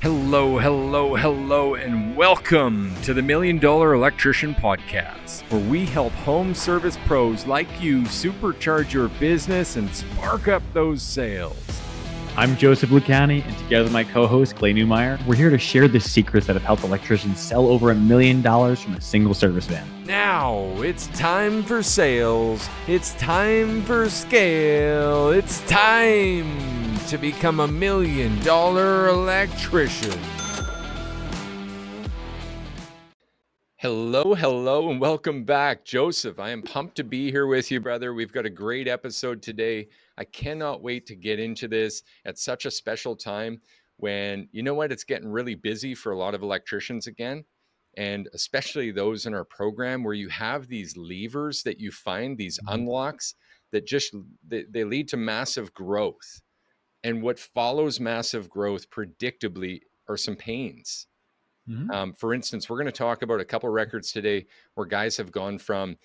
Hello, hello, hello, and welcome to the $1 Million Electrician Podcast, where we help home service pros like you supercharge your business and spark up those sales. I'm Joseph Lucani, and together with my co-host, Clay Newmeyer, we're here to share the secrets that have helped electricians sell over $1 million from a single service van. Now, it's time for sales. It's time for scale. It's time to become $1 million electrician. Hello, and welcome back. Joseph, I am pumped to be here with you, brother. We've got a great episode today. I cannot wait to get into this at such a special time when, you know what, it's getting really busy for a lot of electricians again, and especially those in our program where you have these levers that you find, these unlocks that just, they lead to massive growth. And what follows massive growth predictably are some pains. For instance, we're going to talk about a couple of records today where guys have gone from,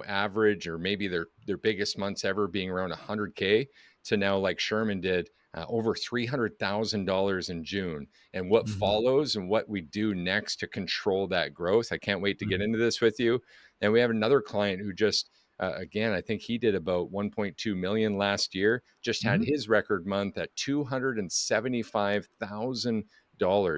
average or maybe their biggest months ever being around 100K to now, like Sherman did, over $300,000 in June. And what follows and what we do next to control that growth. I can't wait to get into this with you. And we have another client who just, again, I think he did about 1.2 million last year, just had his record month at $275,000.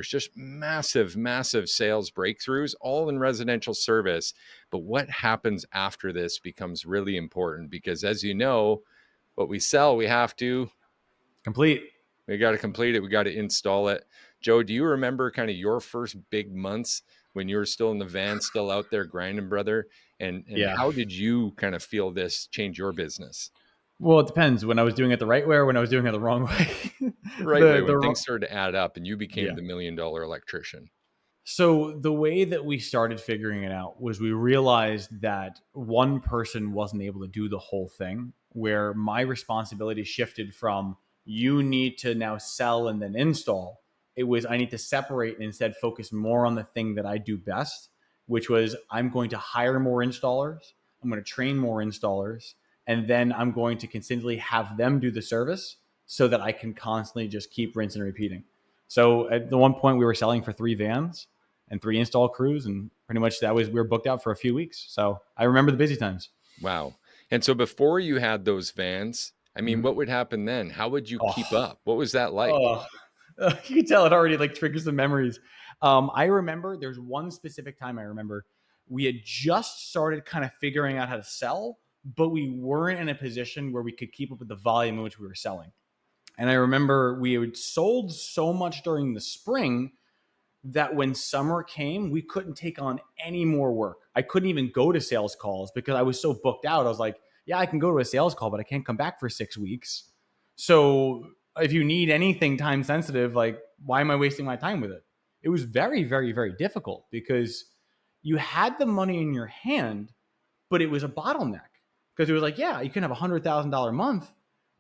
Just massive sales breakthroughs, all in residential service. But what happens after this becomes really important because, as you know, what we sell, we have to complete. We got to complete it. We got to install it. Joe, do you remember kind of your first big months when you were still in the van, still out there grinding, brother? And how did you kind of feel this change your business? Well, it depends. When I was doing it the right way or when I was doing it the wrong way. When things started to add up and you became the $1 million electrician. So the way that we started figuring it out was we realized that one person wasn't able to do the whole thing, where my responsibility shifted from you need to now sell and then install. It was I need to separate and instead focus more on the thing that I do best, which was I'm going to hire more installers. I'm going to train more installers. And then I'm going to consistently have them do the service so that I can constantly just keep rinsing and repeating. So at the one point we were selling for 3 vans and 3 install crews. And pretty much we were booked out for a few weeks. So I remember the busy times. Wow. And so before you had those vans, I mean, what would happen then? How would you keep up? What was that like? You can tell it already like triggers some memories. I remember there's one specific time I remember we had just started kind of figuring out how to sell, but we weren't in a position where we could keep up with the volume in which we were selling. And I remember we had sold so much during the spring that when summer came, we couldn't take on any more work. I couldn't even go to sales calls because I was so booked out. I was like, yeah, I can go to a sales call, but I can't come back for 6 weeks. So if you need anything time sensitive, like, why am I wasting my time with it? It was very, very, very difficult because you had the money in your hand, but it was a bottleneck because it was like, yeah, you can have $100,000 month,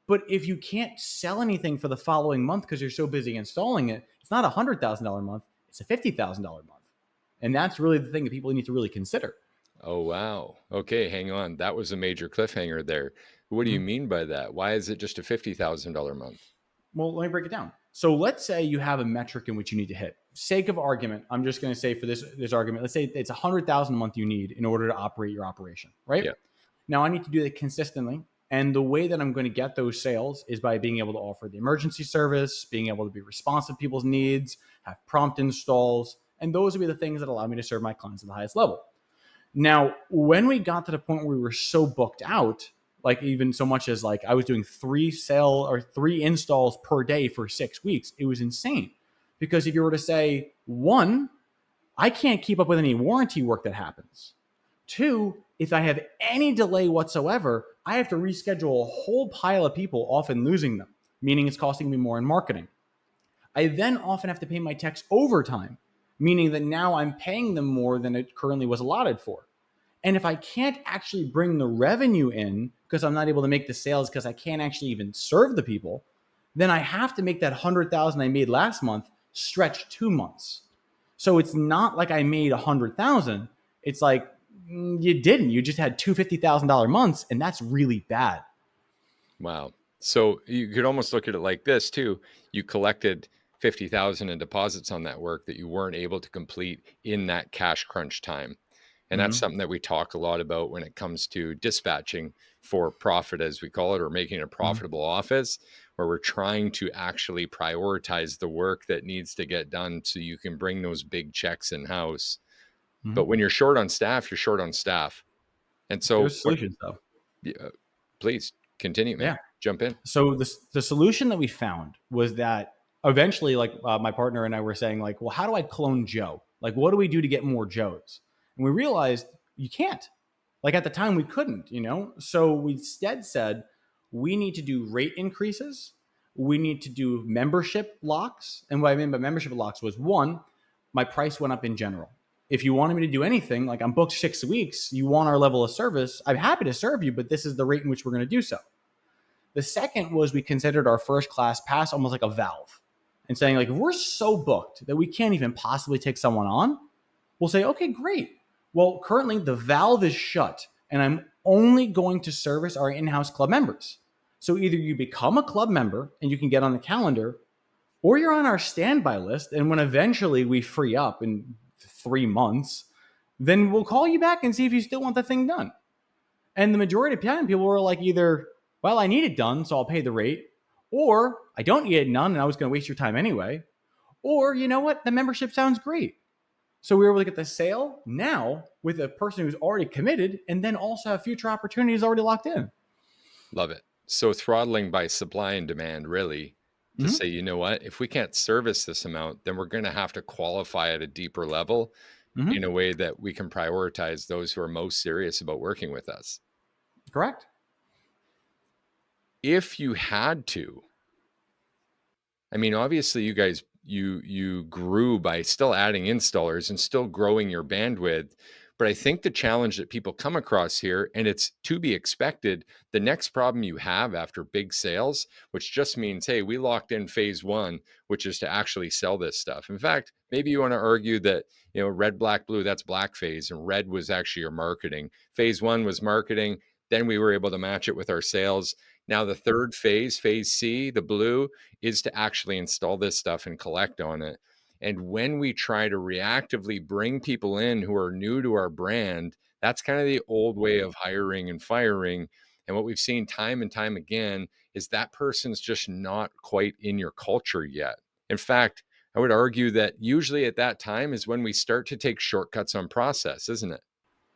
but if you can't sell anything for the following month because you're so busy installing it, it's not $100,000 month, it's a $50,000 month. And that's really the thing that people need to really consider. Oh, wow. Okay, hang on. That was a major cliffhanger there. What do you mean by that? Why is it just a $50,000 month? Well, let me break it down. So let's say you have a metric in which you need to hit. Sake of argument, I'm just going to say for this argument, let's say it's $100,000 a month you need in order to operate your operation, right? Yeah. Now I need to do that consistently. And the way that I'm going to get those sales is by being able to offer the emergency service, being able to be responsive to people's needs, have prompt installs. And those would be the things that allow me to serve my clients at the highest level. Now, when we got to the point where we were so booked out, like even so much as like I was doing 3 installs per day for 6 weeks, it was insane. Because if you were to say, 1, I can't keep up with any warranty work that happens. 2, if I have any delay whatsoever, I have to reschedule a whole pile of people, often losing them, meaning it's costing me more in marketing. I then often have to pay my techs overtime, meaning that now I'm paying them more than it currently was allotted for. And if I can't actually bring the revenue in because I'm not able to make the sales because I can't actually even serve the people, then I have to make that $100,000 I made last month stretch 2 months. So it's not like I made $100,000. It's like you didn't. You just had two $50,000 months, and that's really bad. Wow. So you could almost look at it like this too. You collected 50,000 in deposits on that work that you weren't able to complete in that cash crunch time. And that's Hmm. something that we talk a lot about when it comes to dispatching for profit, as we call it, or making a Hmm. profitable office, where we're trying to actually prioritize the work that needs to get done so you can bring those big checks in house. Hmm. But when you're short on staff, you're short on staff. And so, There's what, solutions though. please continue, man. Yeah. Jump in. So the solution that we found was that eventually, like my partner and I were saying, like, well, how do I clone Joe? Like, what do we do to get more Joes? And we realized you can't. Like at the time, we couldn't, you know. So we instead said we need to do rate increases. We need to do membership locks. And what I mean by membership locks was one, my price went up in general. If you wanted me to do anything, like I'm booked 6 weeks, you want our level of service, I'm happy to serve you, but this is the rate in which we're going to do so. The second was we considered our first class pass almost like a valve and saying, like, if we're so booked that we can't even possibly take someone on, we'll say, okay, great. Well, currently the valve is shut and I'm only going to service our in house club members. So either you become a club member and you can get on the calendar, or you're on our standby list. And when eventually we free up in 3 months, then we'll call you back and see if you still want the thing done. And the majority of the time, people were like, either, well, I need it done, so I'll pay the rate, or I don't need it done and I was going to waste your time anyway, or you know what, the membership sounds great. So we were able to get the sale now with a person who's already committed and then also have future opportunities already locked in. Love it. So throttling by supply and demand, really, to Mm-hmm. say, you know what, if we can't service this amount, then we're going to have to qualify at a deeper level in Mm-hmm. a way that we can prioritize those who are most serious about working with us. Correct. If you had to, I mean, obviously you guys you grew by still adding installers and still growing your bandwidth, but I think the challenge that people come across here, and it's to be expected, the next problem you have after big sales, which just means, hey, we locked in phase 1, which is to actually sell this stuff. In fact, maybe you want to argue that, red, black, blue, that's black phase, and red was actually your marketing. Phase 1 was marketing, then we were able to match it with our sales. Now the third phase, phase C, the blue, is to actually install this stuff and collect on it. And when we try to reactively bring people in who are new to our brand, that's kind of the old way of hiring and firing. And what we've seen time and time again is that person's just not quite in your culture yet. In fact, I would argue that usually at that time is when we start to take shortcuts on process, isn't it?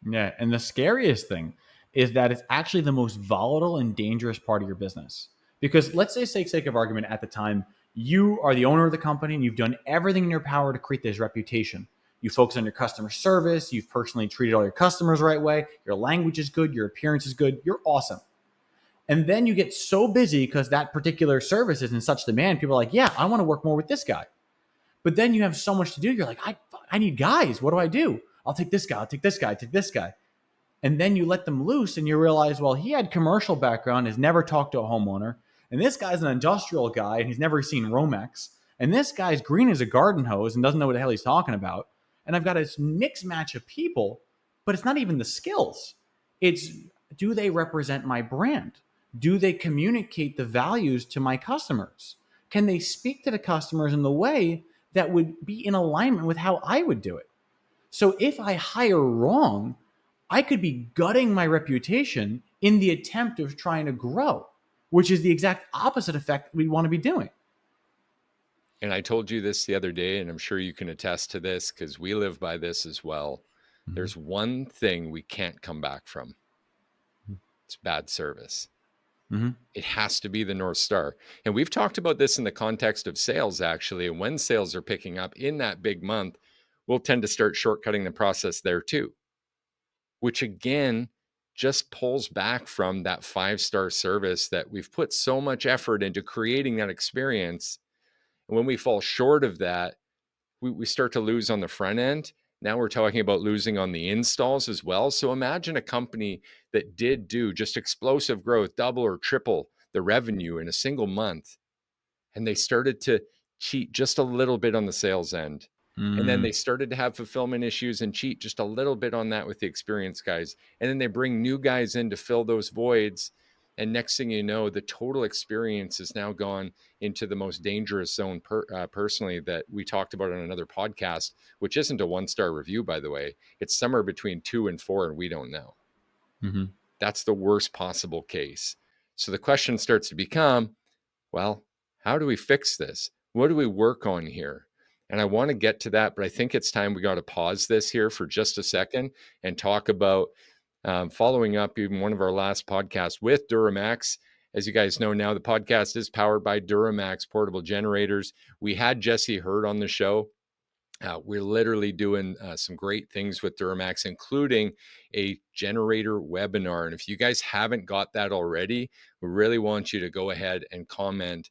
Yeah. And the scariest thing is that it's actually the most volatile and dangerous part of your business. Because let's say, sake of argument, at the time, you are the owner of the company and you've done everything in your power to create this reputation. You focus on your customer service, you've personally treated all your customers the right way, your language is good, your appearance is good, you're awesome. And then you get so busy because that particular service is in such demand, people are like, yeah, I want to work more with this guy. But then you have so much to do. You're like, I need guys. What do I do? I'll take this guy. I'll take this guy. I'll take this guy. And then you let them loose and you realize, well, he had commercial background, has never talked to a homeowner. And this guy's an industrial guy and he's never seen Romex. And this guy's green as a garden hose and doesn't know what the hell he's talking about. And I've got this mixed match of people, but it's not even the skills. It's, do they represent my brand? Do they communicate the values to my customers? Can they speak to the customers in the way that would be in alignment with how I would do it? So if I hire wrong, I could be gutting my reputation in the attempt of trying to grow, which is the exact opposite effect we want to be doing. And I told you this the other day, and I'm sure you can attest to this because we live by this as well. Mm-hmm. There's one thing we can't come back from. It's bad service. Mm-hmm. It has to be the North Star. And we've talked about this in the context of sales, actually. And when sales are picking up in that big month, we'll tend to start shortcutting the process there too, which again just pulls back from that 5-star service that we've put so much effort into creating that experience. And when we fall short of that, we start to lose on the front end. Now we're talking about losing on the installs as well. So imagine a company that did do just explosive growth, double or triple the revenue in a single month, and they started to cheat just a little bit on the sales end. And then Mm-hmm. they started to have fulfillment issues and cheat just a little bit on that with the experienced guys. And then they bring new guys in to fill those voids. And next thing you know, the total experience has now gone into the most dangerous zone personally that we talked about on another podcast, which isn't a 1-star review, by the way. It's somewhere between 2 and 4, and we don't know. Mm-hmm. That's the worst possible case. So the question starts to become, well, how do we fix this? What do we work on here? And I want to get to that, but I think it's time we got to pause this here for just a second and talk about following up even one of our last podcasts with Duromax. As you guys know now, the podcast is powered by Duromax portable generators. We had Jesse Hurd on the show. We're literally doing some great things with Duramax, including a generator webinar. And if you guys haven't got that already, we really want you to go ahead and comment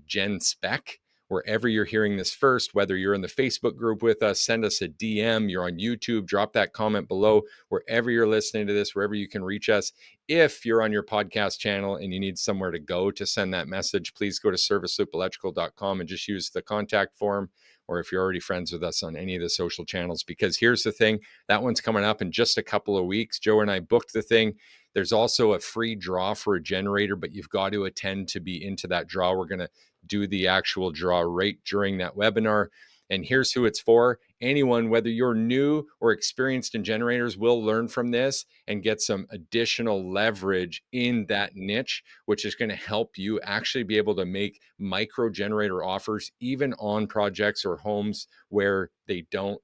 Gen Spec wherever you're hearing this first, whether you're in the Facebook group with us, send us a DM, you're on YouTube, drop that comment below, wherever you're listening to this, wherever you can reach us. If you're on your podcast channel and you need somewhere to go to send that message, please go to serviceloopelectrical.com and just use the contact form, or if you're already friends with us on any of the social channels. Because here's the thing, that one's coming up in just a couple of weeks. Joe and I booked the thing. There's also a free draw for a generator, but you've got to attend to be into that draw. We're going to do the actual draw right during that webinar. And here's who it's for. Anyone, whether you're new or experienced in generators, will learn from this and get some additional leverage in that niche, which is going to help you actually be able to make micro generator offers, even on projects or homes where they don't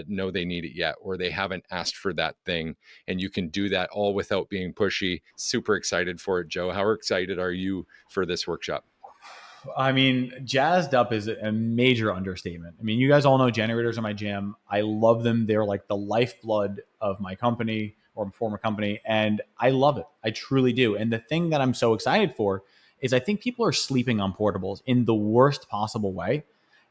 know they need it yet, or they haven't asked for that thing. And you can do that all without being pushy. Super excited for it, Joe. How excited are you for this workshop? I mean, jazzed up is a major understatement. I mean, you guys all know generators are my jam. I love them. They're like the lifeblood of my company or former company. And I love it. I truly do. And the thing that I'm so excited for is I think people are sleeping on portables in the worst possible way.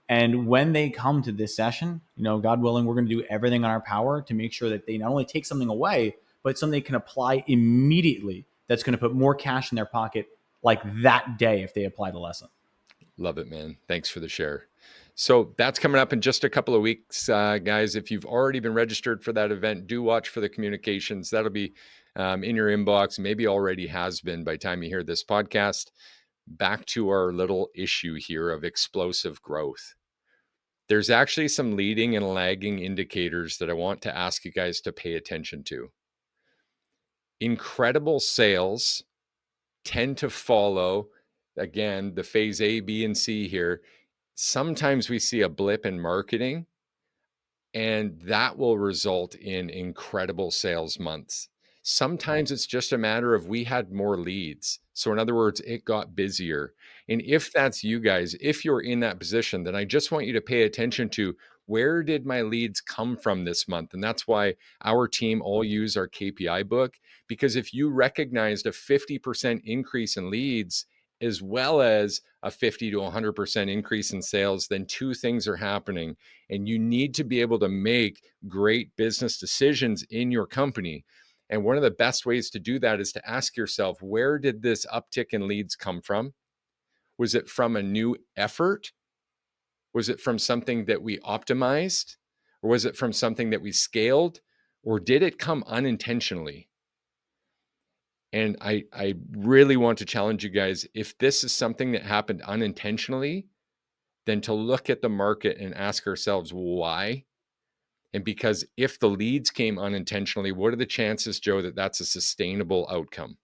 And when they come to this session, God willing, we're going to do everything in our power to make sure that they not only take something away, but something they can apply immediately that's going to put more cash in their pocket like that day if they apply the lesson. Love it, man. Thanks for the share. So that's coming up in just a couple of weeks, guys. If you've already been registered for that event, do watch for the communications. That'll be in your inbox, maybe already has been by the time you hear this podcast. Back to our little issue here of explosive growth. There's actually some leading and lagging indicators that I want to ask you guys to pay attention to. Incredible sales tend to follow, again, the phase A, B, and C here. Sometimes we see a blip in marketing, and that will result in incredible sales months. Sometimes it's just a matter of we had more leads. So, in other words, it got busier. And if that's you guys, if you're in that position, then I just want you to pay attention to, where did my leads come from this month? And that's why our team all use our KPI book, because if you recognized a 50% increase in leads, as well as a 50 to 100% increase in sales, then two things are happening. And you need to be able to make great business decisions in your company. And one of the best ways to do that is to ask yourself, where did this uptick in leads come from? Was it from a new effort? Was it from something that we optimized? Or was it from something that we scaled? Or did it come unintentionally? And I really want to challenge you guys, if this is something that happened unintentionally, then to look at the market and ask ourselves why. And because if the leads came unintentionally, what are the chances, Joe, that that's a sustainable outcome?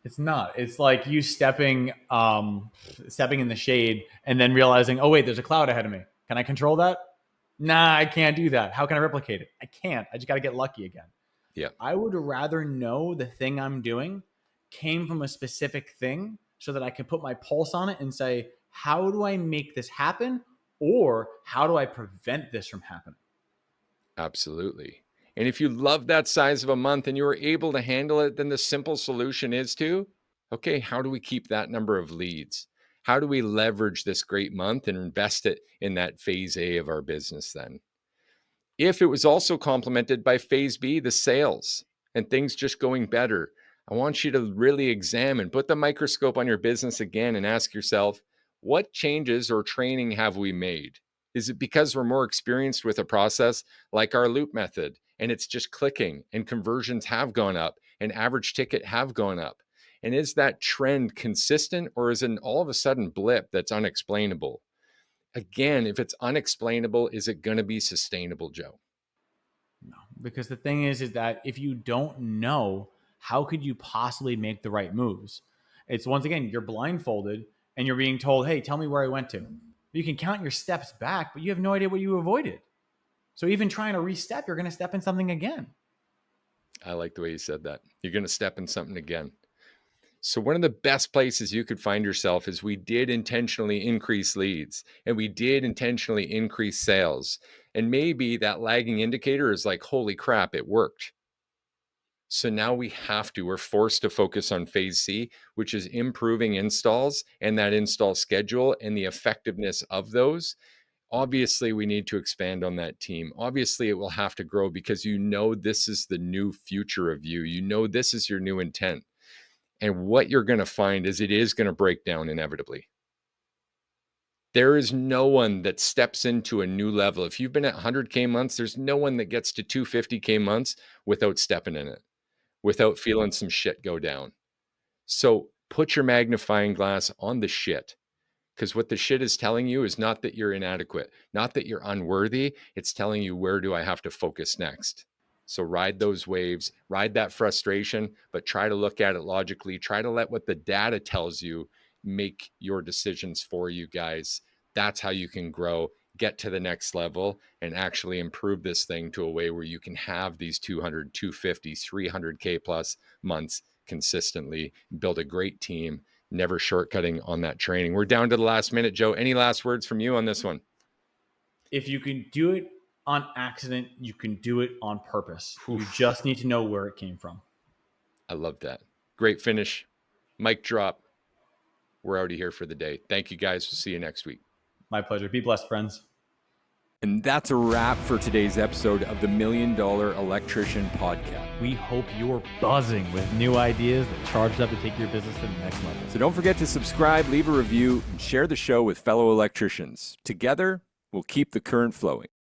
It's not. It's like you stepping in the shade and then realizing, oh wait, there's a cloud ahead of me. Can I control that? Nah, I can't do that. How can I replicate it? I can't. I just got to get lucky again. Yeah, I would rather know the thing I'm doing came from a specific thing so that I can put my pulse on it and say, how do I make this happen? Or how do I prevent this from happening? absolutely. And if you love that size of a month and you were able to handle it, then the simple solution is to, okay, how do we keep that number of leads? How do we leverage this great month and invest it in that phase A of our business then? If it was also complemented by phase B, the sales, and things just going better, I want you to really examine, put the microscope on your business again and ask yourself, what changes or training have we made? Is it because we're more experienced with a process like our loop method and it's just clicking and conversions have gone up and average ticket have gone up? And is that trend consistent, or is it an all of a sudden blip that's unexplainable? Again, if it's unexplainable, is it going to be sustainable, Joe? No, because the thing is that if you don't know, how could you possibly make the right moves? It's once again, you're blindfolded and you're being told, hey, tell me where I went to. You can count your steps back, but you have no idea what you avoided. So even trying to re-step, you're going to step in something again. I like the way you said that. You're going to step in something again. So one of the best places you could find yourself is we did intentionally increase leads and we did intentionally increase sales. And maybe that lagging indicator is like, holy crap, it worked. So now we're forced to focus on phase C, which is improving installs and that install schedule and the effectiveness of those. Obviously, we need to expand on that team. Obviously, it will have to grow because this is the new future of you. This is your new intent. And what you're going to find is it is going to break down inevitably. There is no one that steps into a new level. If you've been at 100K months, there's no one that gets to 250K months without stepping in it, without feeling some shit go down. So put your magnifying glass on the shit, because what the shit is telling you is not that you're inadequate, not that you're unworthy. It's telling you, where do I have to focus next? So ride those waves, ride that frustration, but try to look at it logically. Try to let what the data tells you make your decisions for you, guys. That's how you can grow, get to the next level, and actually improve this thing to a way where you can have these 200, 250, 300K plus months consistently, build a great team, never shortcutting on that training. We're down to the last minute, Joe. Any last words from you on this one? If you can do it on accident, you can do it on purpose. Oof. You just need to know where it came from. I love that. Great finish. Mic drop. We're out of here for the day. Thank you, guys. We'll see you next week. My pleasure. Be blessed, friends. And that's a wrap for today's episode of the $1 Million Electrician Podcast. We hope you're buzzing with new ideas that charged up to take your business to the next level. So don't forget to subscribe, leave a review, and share the show with fellow electricians. Together, we'll keep the current flowing.